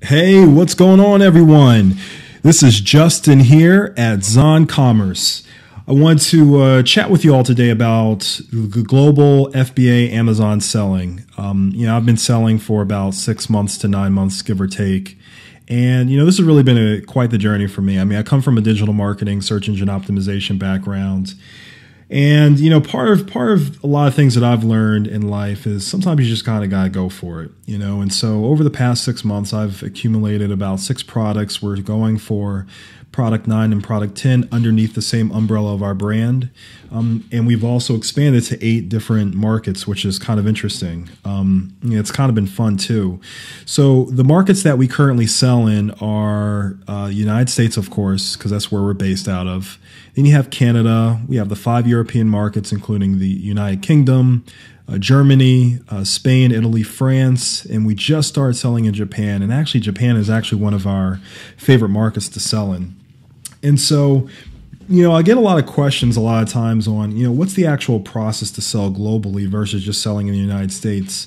Hey, what's going on, everyone? This is Justin here at Zon Commerce. I want to chat with you all today about the global FBA Amazon selling. I've been selling for about 6 months to 9 months, give or take. And, this has really been quite the journey for me. I come from a digital marketing, search engine optimization background. And, part of a lot of things that I've learned in life is sometimes you just kind of got to go for it, And so over the past 6 months, I've accumulated about 6 products. We're going for product 9 and product 10 underneath the same umbrella of our brand. And we've also expanded to 8 different markets, which is kind of interesting. It's kind of been fun too. So the markets that we currently sell in are United States, of course, because that's where we're based out of. Then you have Canada. We have the 5 European markets, including the United Kingdom, Germany, Spain, Italy, France, and we just started selling in Japan. And actually, Japan is actually one of our favorite markets to sell in. And so, I get a lot of questions a lot of times on, what's the actual process to sell globally versus just selling in the United States?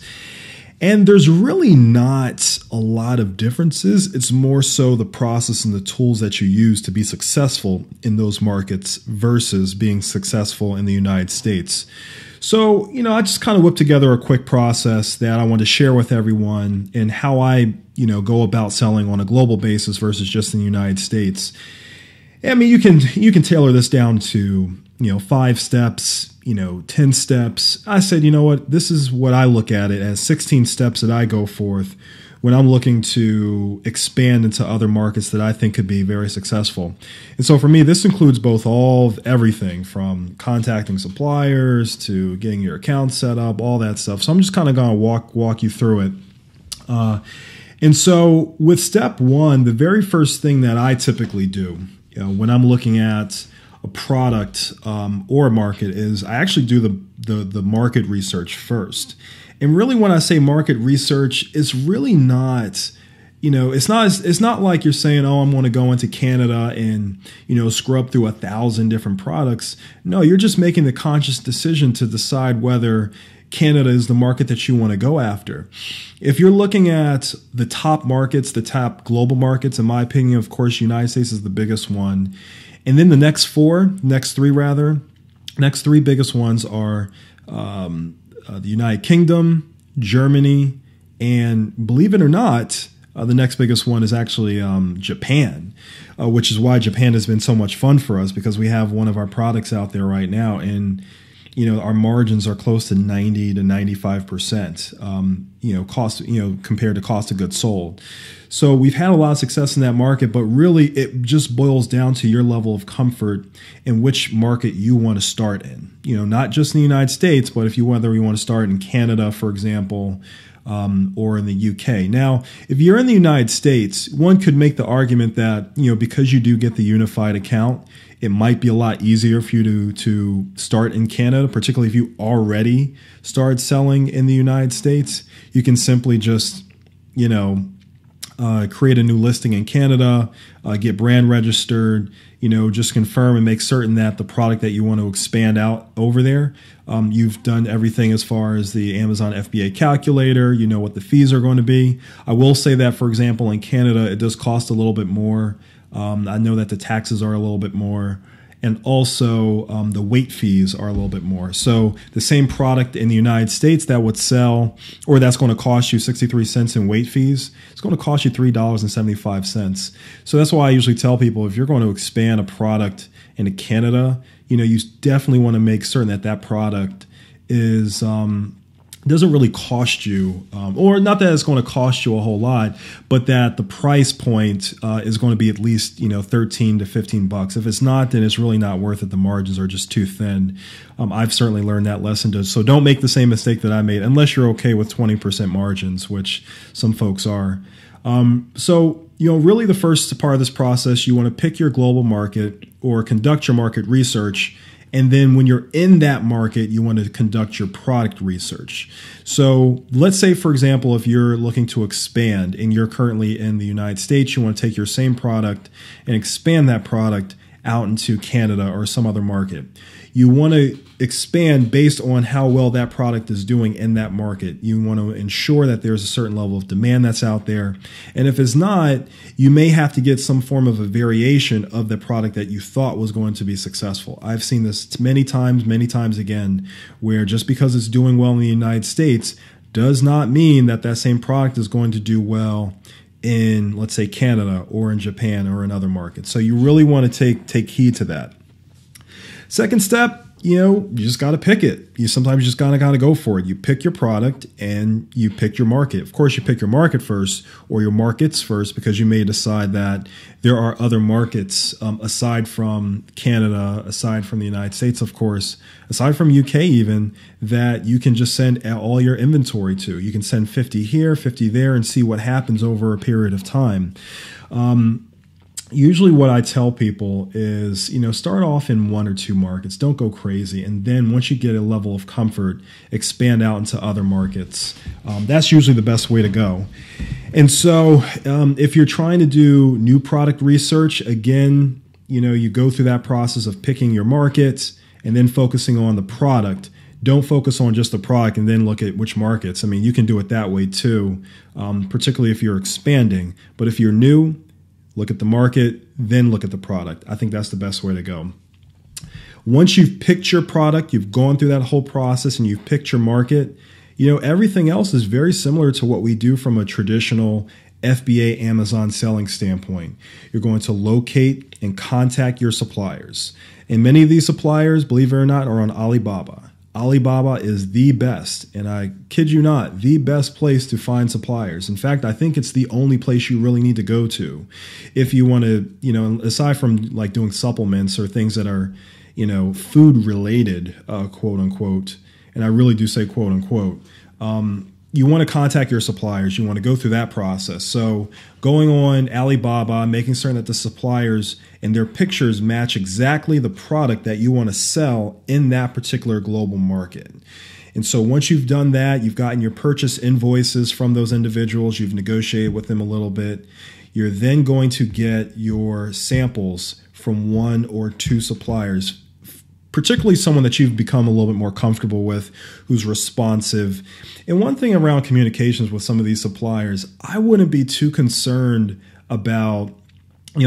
And there's really not a lot of differences. It's more so the process and the tools that you use to be successful in those markets versus being successful in the United States. So, I just kind of whipped together a quick process that I want to share with everyone and how I, go about selling on a global basis versus just in the United States. You can tailor this down to, 5 steps, 10 steps. I said, what, this is what I look at it as 16 steps that I go forth when I'm looking to expand into other markets that I think could be very successful. And so for me, this includes everything from contacting suppliers to getting your account set up, all that stuff. So I'm just kind of going to walk you through it. And so with step 1, the very first thing that I typically do, when I'm looking at a product or a market is I actually do the market research first. And really when I say market research, it's really not, it's not like you're saying, oh, I'm going to go into Canada and, scrub through 1,000 different products. No, you're just making the conscious decision to decide whether Canada is the market that you want to go after. If you're looking at the top markets, the top global markets, in my opinion, of course, United States is the biggest one. And then the next three biggest ones are the United Kingdom, Germany, and believe it or not, the next biggest one is actually Japan, which is why Japan has been so much fun for us because we have one of our products out there right now. And our margins are close to 90 to 95%, cost, compared to cost of goods sold. So we've had a lot of success in that market, but really it just boils down to your level of comfort in which market you want to start in. Not just in the United States, but whether you want to start in Canada, for example, or in the UK. Now, if you're in the United States, one could make the argument that, because you do get the unified account, it might be a lot easier for you to start in Canada, particularly if you already started selling in the United States. You can simply just, create a new listing in Canada, get brand registered, just confirm and make certain that the product that you want to expand out over there, you've done everything as far as the Amazon FBA calculator, what the fees are going to be. I will say that, for example, in Canada, it does cost a little bit more. I know that the taxes are a little bit more, and also the weight fees are a little bit more. So the same product in the United States that would sell, or that's going to cost you 63 cents in weight fees, it's going to cost you $3.75. So that's why I usually tell people, if you're going to expand a product into Canada, you definitely want to make certain that that product is doesn't really cost you, or not that it's going to cost you a whole lot, but that the price point is going to be at least 13 to 15 bucks. If it's not, then it's really not worth it. The margins are just too thin. I've certainly learned that lesson. So don't make the same mistake that I made, unless you're okay with 20% margins, which some folks are. Really the first part of this process, you want to pick your global market or conduct your market research. And then when you're in that market, you want to conduct your product research. So let's say, for example, if you're looking to expand and you're currently in the United States, you want to take your same product and expand that product out into Canada or some other market. You want to expand based on how well that product is doing in that market. You want to ensure that there's a certain level of demand that's out there. And if it's not, you may have to get some form of a variation of the product that you thought was going to be successful. I've seen this many times again, where just because it's doing well in the United States does not mean that that same product is going to do well in, let's say, Canada or in Japan or in other markets. So you really want to take heed to that. Second step, you just got to pick it. You sometimes just got to go for it. You pick your product and you pick your market. Of course, you pick your market first or your markets first, because you may decide that there are other markets aside from Canada, aside from the United States, of course, aside from UK even, that you can just send all your inventory to. You can send 50 here, 50 there, and see what happens over a period of time. Usually what I tell people is, start off in one or two markets. Don't go crazy. And then once you get a level of comfort, expand out into other markets. That's usually the best way to go. And so if you're trying to do new product research, again, you go through that process of picking your market and then focusing on the product. Don't focus on just the product and then look at which markets. I mean, you can do it that way too, particularly if you're expanding. But if you're new, look at the market, then look at the product. I think that's the best way to go. Once you've picked your product, you've gone through that whole process and you've picked your market, everything else is very similar to what we do from a traditional FBA Amazon selling standpoint. You're going to locate and contact your suppliers. And many of these suppliers, believe it or not, are on Alibaba. Alibaba is the best, and I kid you not, the best place to find suppliers. In fact, I think it's the only place you really need to go to if you want to, aside from like doing supplements or things that are, food related, quote unquote. And I really do say quote unquote. You want to contact your suppliers. You want to go through that process. So going on Alibaba, making certain that the suppliers and their pictures match exactly the product that you want to sell in that particular global market. And so once you've done that, you've gotten your purchase invoices from those individuals, you've negotiated with them a little bit, you're then going to get your samples from one or two suppliers, particularly someone that you've become a little bit more comfortable with, who's responsive. And one thing around communications with some of these suppliers, I wouldn't be too concerned about,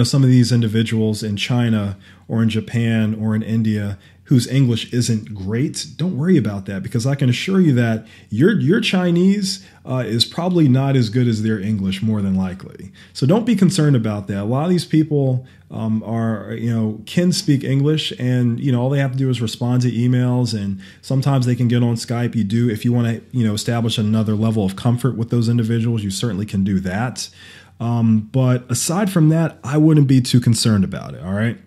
some of these individuals in China or in Japan or in India whose English isn't great. Don't worry about that, because I can assure you that your Chinese is probably not as good as their English, more than likely. So don't be concerned about that. A lot of these people can speak English, and all they have to do is respond to emails, and sometimes they can get on Skype. If you want to establish another level of comfort with those individuals, you certainly can do that. But aside from that, I wouldn't be too concerned about it. All right.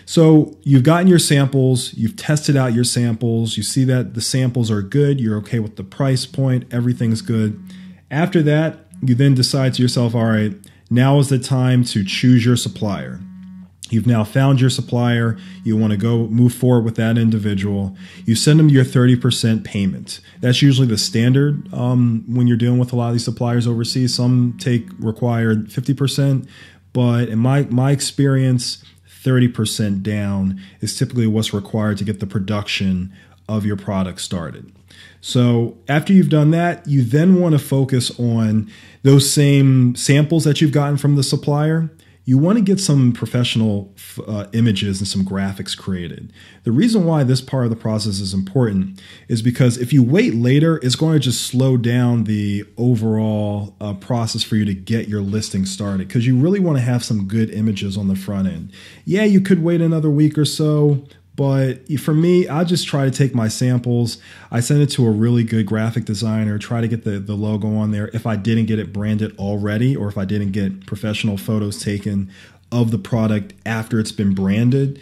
So you've gotten your samples, you've tested out your samples, you see that the samples are good, you're okay with the price point, everything's good. After that, you then decide to yourself, all right, now is the time to choose your supplier. You've now found your supplier, you want to go move forward with that individual. You send them your 30% payment. That's usually the standard when you're dealing with a lot of these suppliers overseas. Some require 50%, but in my experience, 30% down is typically what's required to get the production of your product started. So after you've done that, you then want to focus on those same samples that you've gotten from the supplier. You want to get some professional images and some graphics created. The reason why this part of the process is important is because if you wait later, it's going to just slow down the overall process for you to get your listing started, because you really want to have some good images on the front end. Yeah, you could wait another week or so, but for me, I just try to take my samples, I send it to a really good graphic designer, try to get the logo on there. If I didn't get it branded already, or if I didn't get professional photos taken of the product after it's been branded,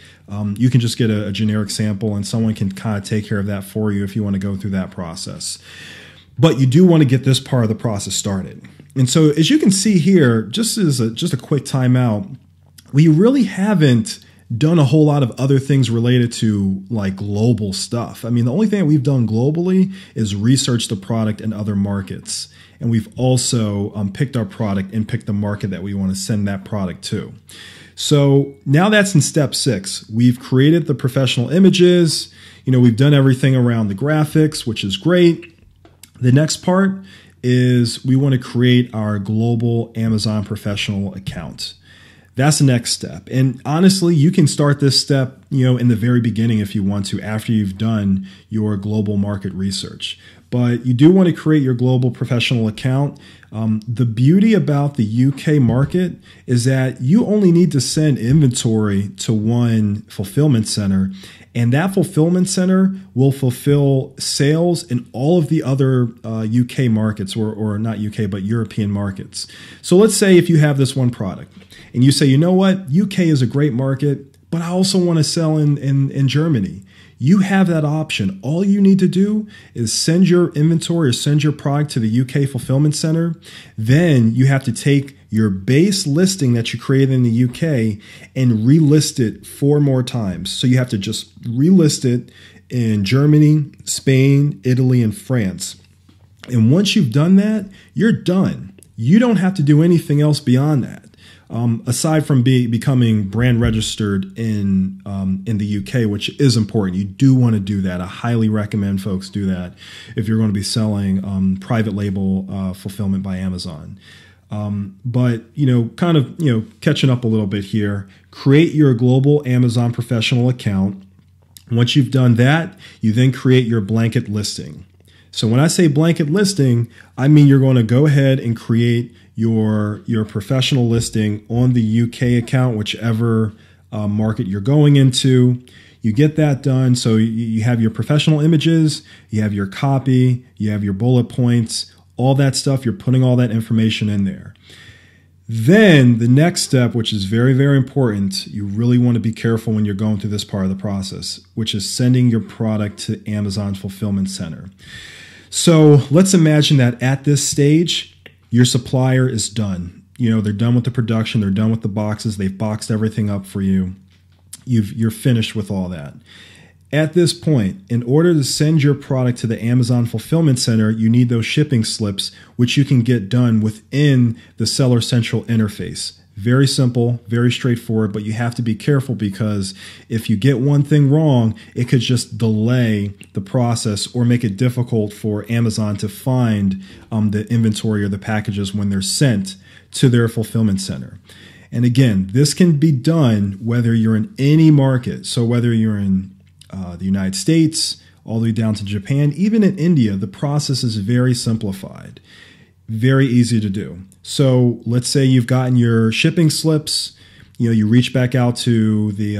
you can just get a generic sample and someone can kind of take care of that for you if you want to go through that process. But you do want to get this part of the process started. And so as you can see here, just a quick timeout, we really haven't done a whole lot of other things related to like global stuff. I mean, the only thing that we've done globally is research the product in other markets. And we've also picked our product and picked the market that we want to send that product to. So now that's in step 6. We've created the professional images. We've done everything around the graphics, which is great. The next part is we want to create our global Amazon professional account. That's the next step. And honestly, you can start this step, in the very beginning if you want to, after you've done your global market research. But you do want to create your global professional account. The beauty about the UK market is that you only need to send inventory to one fulfillment center, and that fulfillment center will fulfill sales in all of the other UK markets, or not UK, but European markets. So let's say if you have this one product and you say, you know what, UK is a great market, but I also want to sell in Germany. You have that option. All you need to do is send your inventory or send your product to the UK fulfillment center. Then you have to take your base listing that you created in the UK and relist it 4 more times. So you have to just relist it in Germany, Spain, Italy, and France. And once you've done that, you're done. You don't have to do anything else beyond that. Aside from becoming brand registered in the UK, which is important. You do want to do that. I highly recommend folks do that if you're going to be selling private label fulfillment by Amazon. But catching up a little bit here, create your global Amazon professional account. Once you've done that, you then create your blanket listing. So when I say blanket listing, I mean you're going to go ahead and create your professional listing on the UK account, whichever market you're going into. You get that done. So you have your professional images, you have your copy, you have your bullet points, all that stuff. You're putting all that information in there. Then the next step, which is very, very important, you really want to be careful when you're going through this part of the process, which is sending your product to Amazon's fulfillment center. So let's imagine that at this stage, your supplier is done. They're done with the production. They're done with the boxes. They've boxed everything up for you. You're finished with all that. At this point, in order to send your product to the Amazon fulfillment center, you need those shipping slips, which you can get done within the Seller Central interface. Very simple, very straightforward, but you have to be careful because if you get one thing wrong, it could just delay the process or make it difficult for Amazon to find the inventory or the packages when they're sent to their fulfillment center. And again, this can be done whether you're in any market. So whether you're in the United States, all the way down to Japan, even in India, the process is very simplified. Very easy to do. So let's say you've gotten your shipping slips, you reach back out to the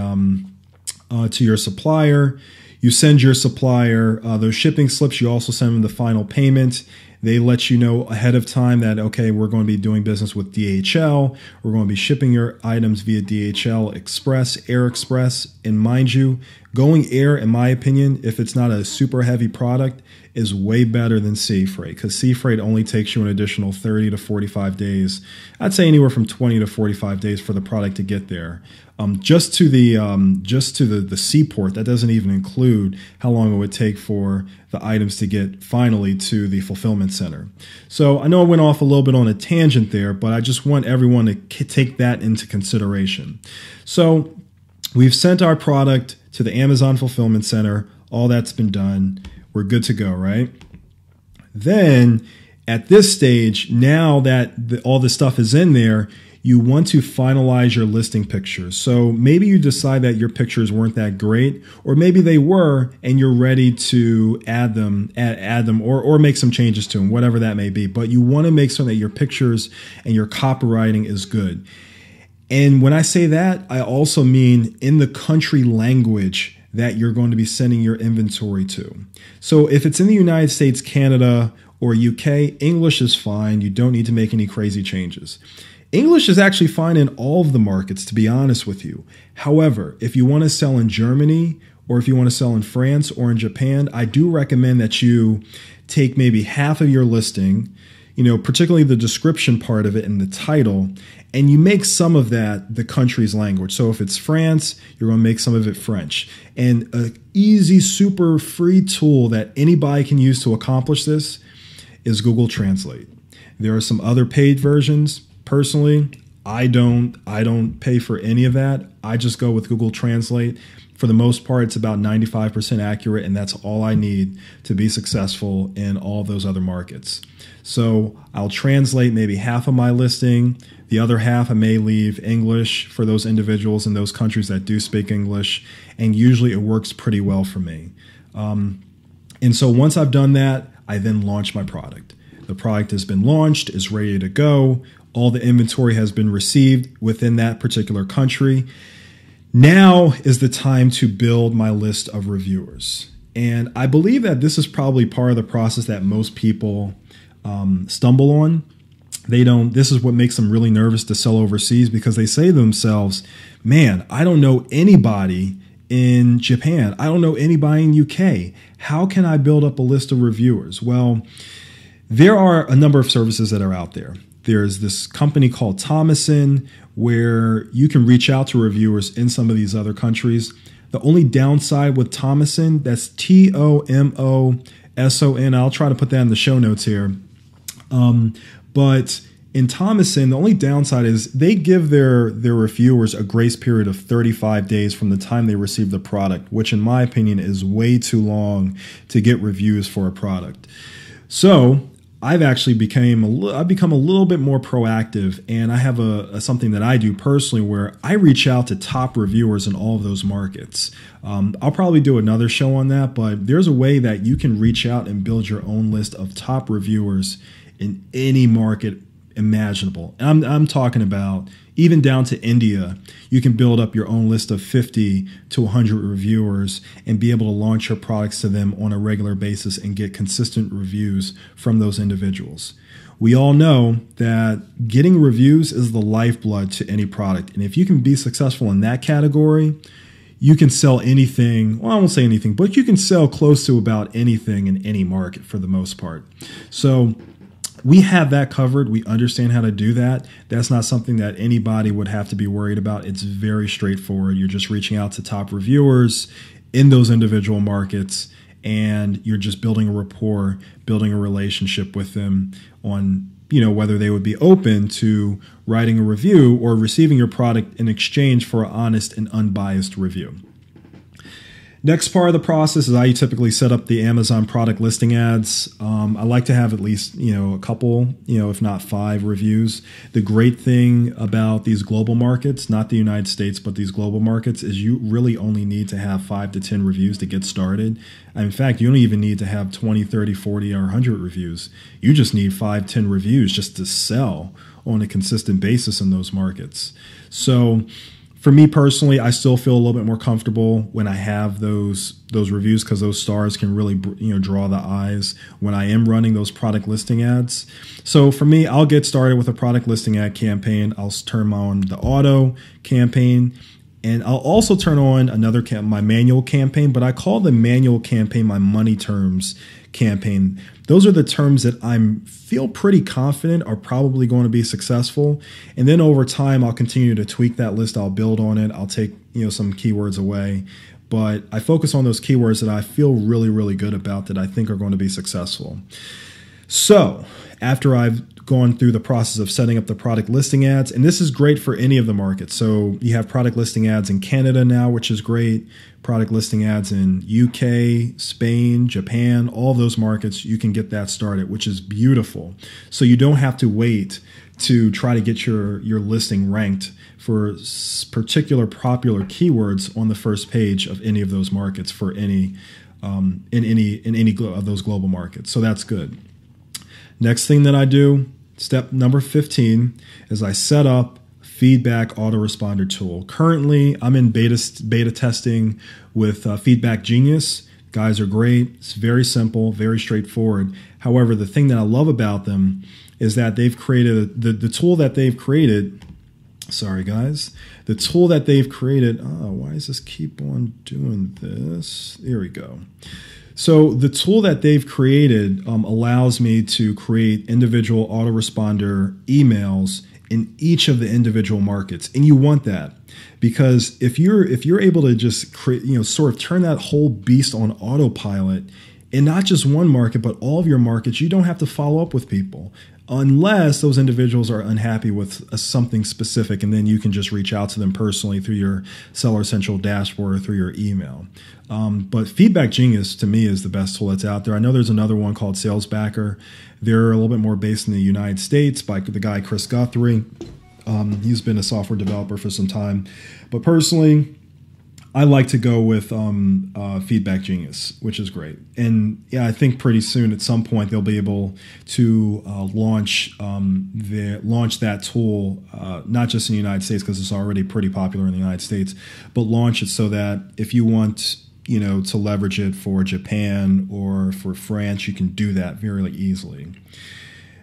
to your supplier, you send your supplier those shipping slips, you also send them the final payment. They let you know ahead of time that, okay, we're going to be doing business with DHL. We're going to be shipping your items via DHL Express, Air Express. And mind you, going air, in my opinion, if it's not a super heavy product, is way better than sea freight, because sea freight only takes you an additional 30 to 45 days. I'd say anywhere from 20 to 45 days for the product to get there. Just to the seaport, that doesn't even include how long it would take for the items to get finally to the fulfillment center. So I know I went off a little bit on a tangent there, but I just want everyone to take that into consideration. So we've sent our product to the Amazon fulfillment center. All that's been done. We're good to go, right? Then at this stage, now that all the stuff is in there, you want to finalize your listing pictures. So maybe you decide that your pictures weren't that great, or maybe they were and you're ready to add them or make some changes to them, whatever that may be. But you want to make sure that your pictures and your copywriting is good. And when I say that, I also mean in the country language that you're going to be sending your inventory to. So if it's in the United States, Canada, or UK, English is fine. You don't need to make any crazy changes. English is actually fine in all of the markets, to be honest with you. However, if you want to sell in Germany, or if you want to sell in France or in Japan, I do recommend that you take maybe half of your listing, particularly the description part of it and the title, and you make some of that the country's language. So if it's France, you're going to make some of it French. And an easy, super free tool that anybody can use to accomplish this is Google Translate. There are some other paid versions. Personally, I don't pay for any of that. I just go with Google Translate. For the most part, it's about 95% accurate, and that's all I need to be successful in all those other markets. So I'll translate maybe half of my listing. The other half I may leave English for those individuals in those countries that do speak English, and usually it works pretty well for me. And so once I've done that, I then launch my product. The product has been launched, is ready to go. All the inventory has been received within that particular country. Now is the time to build my list of reviewers. And I believe that this is probably part of the process that most people stumble on. This is what makes them really nervous to sell overseas, because they say to themselves, man, I don't know anybody in Japan. I don't know anybody in UK. How can I build up a list of reviewers? Well, there are a number of services that are out there. There's this company called Thomason, where you can reach out to reviewers in some of these other countries. The only downside with Thomason, that's Tomoson. I'll try to put that in the show notes here. But in Thomason, the only downside is they give their reviewers a grace period of 35 days from the time they receive the product, which in my opinion is way too long to get reviews for a product. So I've actually become a little bit more proactive, and I have something that I do personally where I reach out to top reviewers in all of those markets. I'll probably do another show on that, but there's a way that you can reach out and build your own list of top reviewers in any market imaginable. And I'm talking about even down to India. You can build up your own list of 50 to 100 reviewers and be able to launch your products to them on a regular basis and get consistent reviews from those individuals. We all know that getting reviews is the lifeblood to any product. And if you can be successful in that category, you can sell anything. Well, I won't say anything, but you can sell close to about anything in any market for the most part. So we have that covered. We understand how to do that. That's not something that anybody would have to be worried about. It's very straightforward. You're just reaching out to top reviewers in those individual markets, and you're just building a rapport, building a relationship with them on, whether they would be open to writing a review or receiving your product in exchange for an honest and unbiased review. Next part of the process is how you typically set up the Amazon product listing ads. I like to have at least, a couple, if not 5 reviews. The great thing about these global markets, not the United States, but these global markets, is you really only need to have 5 to 10 reviews to get started. And in fact, you don't even need to have 20, 30, 40, or 100 reviews. You just need 5, 10 reviews just to sell on a consistent basis in those markets. So for me personally, I still feel a little bit more comfortable when I have those reviews, because those stars can really draw the eyes when I am running those product listing ads. So for me, I'll get started with a product listing ad campaign. I'll turn on the auto campaign, and I'll also turn on my manual campaign, but I call the manual campaign my money terms campaign. Those are the terms that I feel pretty confident are probably going to be successful. And then over time, I'll continue to tweak that list. I'll build on it. I'll take some keywords away. But I focus on those keywords that I feel really, really good about, that I think are going to be successful. So after I've gone through the process of setting up the product listing ads, and this is great for any of the markets. So you have product listing ads in Canada now, which is great. Product listing ads in UK, Spain, Japan, all those markets, you can get that started, which is beautiful. So you don't have to wait to try to get your listing ranked for particular popular keywords on the first page of any of those markets for any in any of those global markets. So that's good. Next thing that I do, step number 15, is I set up feedback autoresponder tool. Currently, I'm in beta testing with Feedback Genius. Guys are great. It's very simple, very straightforward. However, the thing that I love about them is that they've created the tool that they've created. Sorry, guys. The tool that they've created. Oh, why does this keep on doing this? There we go. So the tool that they've created allows me to create individual autoresponder emails in each of the individual markets, and you want that, because if you're able to just create, sort of turn that whole beast on autopilot in not just one market but all of your markets, you don't have to follow up with people. unless those individuals are unhappy with something specific, and then you can just reach out to them personally through your Seller Central dashboard or through your email. But Feedback Genius, to me, is the best tool that's out there. I know there's another one called SalesBacker. They're a little bit more based in the United States by the guy Chris Guthrie. He's been a software developer for some time. But personally, I like to go with Feedback Genius, which is great. And yeah, I think pretty soon at some point they'll be able to launch that tool, not just in the United States because it's already pretty popular in the United States, but launch it so that if you want to leverage it for Japan or for France, you can do that very easily.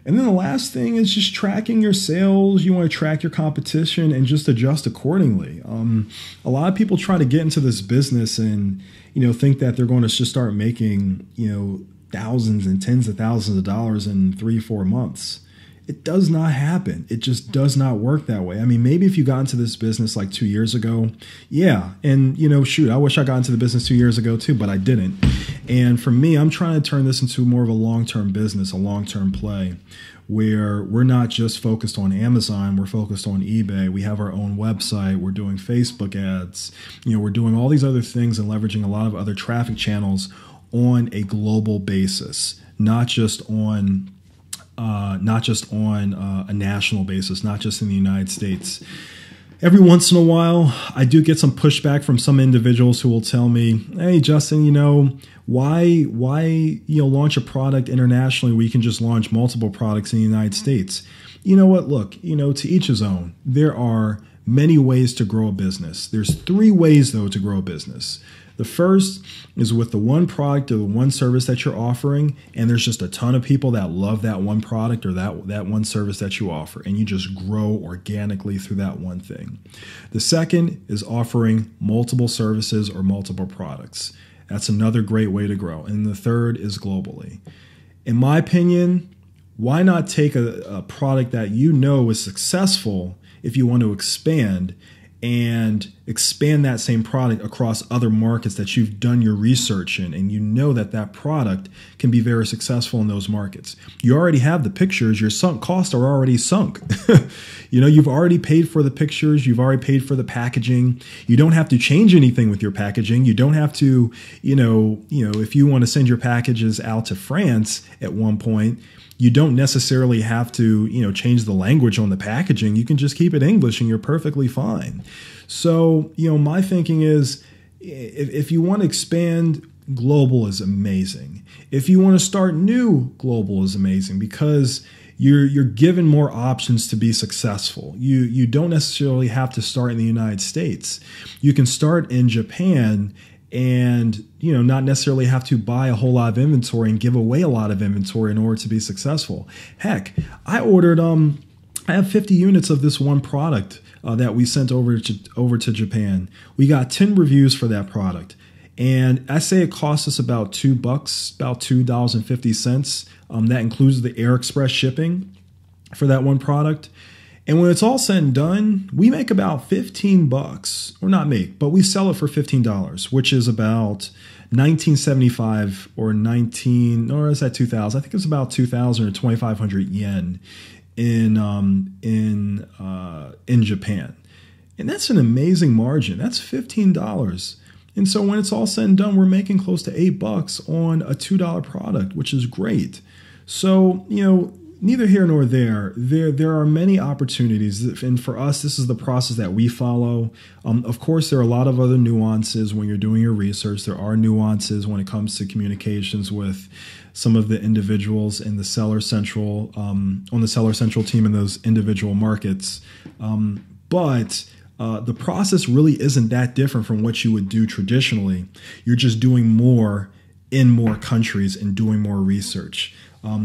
And then the last thing is just tracking your sales. You want to track your competition and just adjust accordingly. A lot of people try to get into this business and, think that they're going to just start making, thousands and tens of thousands of dollars in 3-4 months. It does not happen. It just does not work that way. I mean, maybe if you got into this business like 2 years ago, yeah. And, shoot, I wish I got into the business 2 years ago too, but I didn't. And for me, I'm trying to turn this into more of a long-term business, a long-term play, where we're not just focused on Amazon, we're focused on eBay. We have our own website. We're doing Facebook ads. We're doing all these other things and leveraging a lot of other traffic channels on a global basis, not just on a national basis, not just in the United States. Every once in a while, I do get some pushback from some individuals who will tell me, "Hey, Justin, why launch a product internationally where you can just launch multiple products in the United States?" You know what? Look, to each his own. There are many ways to grow a business. There's 3 ways, though, to grow a business. The first is with the one product or the one service that you're offering, and there's just a ton of people that love that one product or that one service that you offer, and you just grow organically through that one thing. The second is offering multiple services or multiple products. That's another great way to grow. And the third is globally. In my opinion, why not take a product that is successful if you want to expand and expand that same product across other markets that you've done your research in, and that product can be very successful in those markets. You already have the pictures. Your sunk costs are already sunk. You've already paid for the pictures. You've already paid for the packaging. You don't have to change anything with your packaging. You don't have to, if you want to send your packages out to France at one point, you don't necessarily have to, change the language on the packaging. You can just keep it English and you're perfectly fine. So, my thinking is if you want to expand, global is amazing. If you want to start new, global is amazing because you're given more options to be successful. You don't necessarily have to start in the United States. You can start in Japan and not necessarily have to buy a whole lot of inventory and give away a lot of inventory in order to be successful. Heck, I ordered I have 50 units of this one product that we sent over to Japan. We got 10 reviews for that product, and I say it cost us about $2, about $2.50. That includes the Air Express shipping for that one product. And when it's all said and done, we make about $15, or not make, but we sell it for $15, which is about $19.75 or is that 2,000? I think it's about 2,000 or 2,500 yen in Japan. And that's an amazing margin. That's $15. And so when it's all said and done, we're making close to $8 on a $2 product, which is great. So, neither here nor there. There are many opportunities, and for us, this is the process that we follow. Of course, there are a lot of other nuances when you're doing your research. There are nuances when it comes to communications with some of the individuals in the Seller Central, on the Seller Central team in those individual markets. But the process really isn't that different from what you would do traditionally. You're just doing more in more countries and doing more research.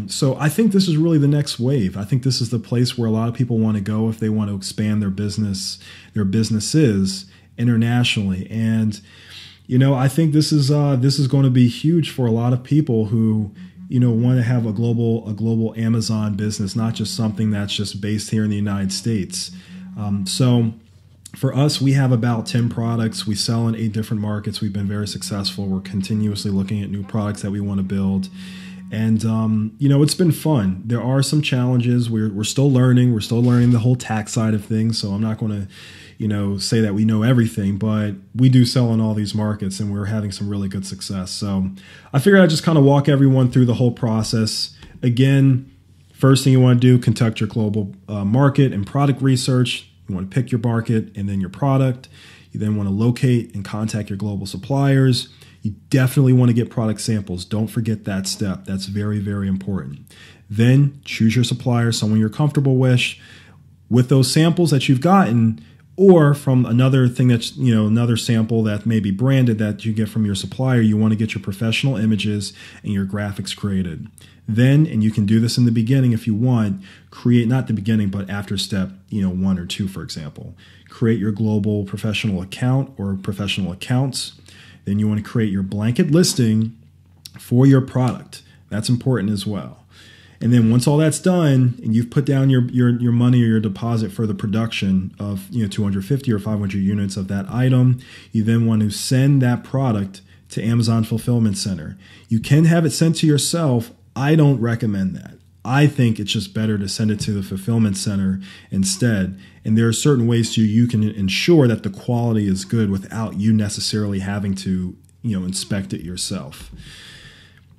So I think this is really the next wave. I think this is the place where a lot of people want to go if they want to expand their businesses internationally. And, I think this is going to be huge for a lot of people who, want to have a global Amazon business, not just something that's just based here in the United States. So for us, we have about 10 products. We sell in 8 different markets. We've been very successful. We're continuously looking at new products that we want to build. And, it's been fun. There are some challenges. We're still learning. We're still learning the whole tax side of things. So I'm not going to, say that we know everything, but we do sell in all these markets and we're having some really good success. So I figured I'd just kind of walk everyone through the whole process. Again, first thing you want to do, conduct your global market and product research. You want to pick your market and then your product. You then want to locate and contact your global suppliers. You definitely want to get product samples. Don't forget that step. That's very, very important. Then choose your supplier, someone you're comfortable with those samples that you've gotten, or from another thing that's, another sample that may be branded that you get from your supplier. You want to get your professional images and your graphics created. Then, and you can do this in the beginning if you want, create, not the beginning, but after step, 1 or 2, for example. Create your global professional account or professional accounts. Then you want to create your blanket listing for your product. That's important as well. And then once all that's done and you've put down your money or your deposit for the production of 250 or 500 units of that item, you then want to send that product to Amazon Fulfillment Center. You can have it sent to yourself. I don't recommend that. I think it's just better to send it to the fulfillment center instead. And there are certain ways you can ensure that the quality is good without you necessarily having to, inspect it yourself.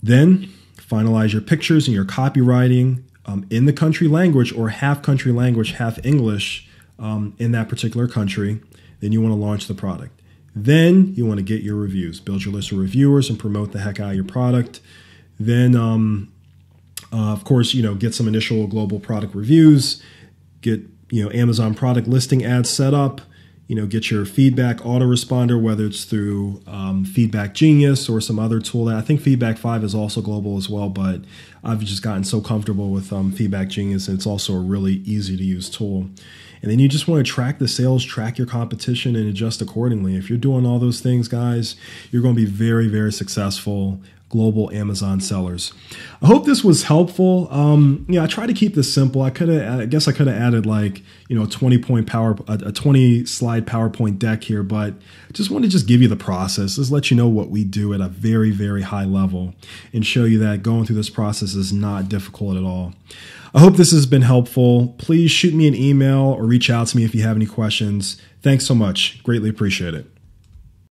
Then finalize your pictures and your copywriting in the country language or half country language, half English in that particular country. Then you want to launch the product. Then you want to get your reviews, build your list of reviewers and promote the heck out of your product. Then, of course, get some initial global product reviews, get, Amazon product listing ads set up, get your feedback autoresponder, whether it's through Feedback Genius or some other tool. I think Feedback 5 is also global as well, but I've just gotten so comfortable with Feedback Genius, and it's also a really easy to use tool. And then you just want to track the sales, track your competition, and adjust accordingly. If you're doing all those things, guys, you're going to be very, very successful global Amazon sellers. I hope this was helpful. I try to keep this simple. I guess I could have added like, a 20 slide PowerPoint deck here, but I just want to give you the process. Just let you know what we do at a very, very high level and show you that going through this process is not difficult at all. I hope this has been helpful. Please shoot me an email or reach out to me if you have any questions. Thanks so much. Greatly appreciate it.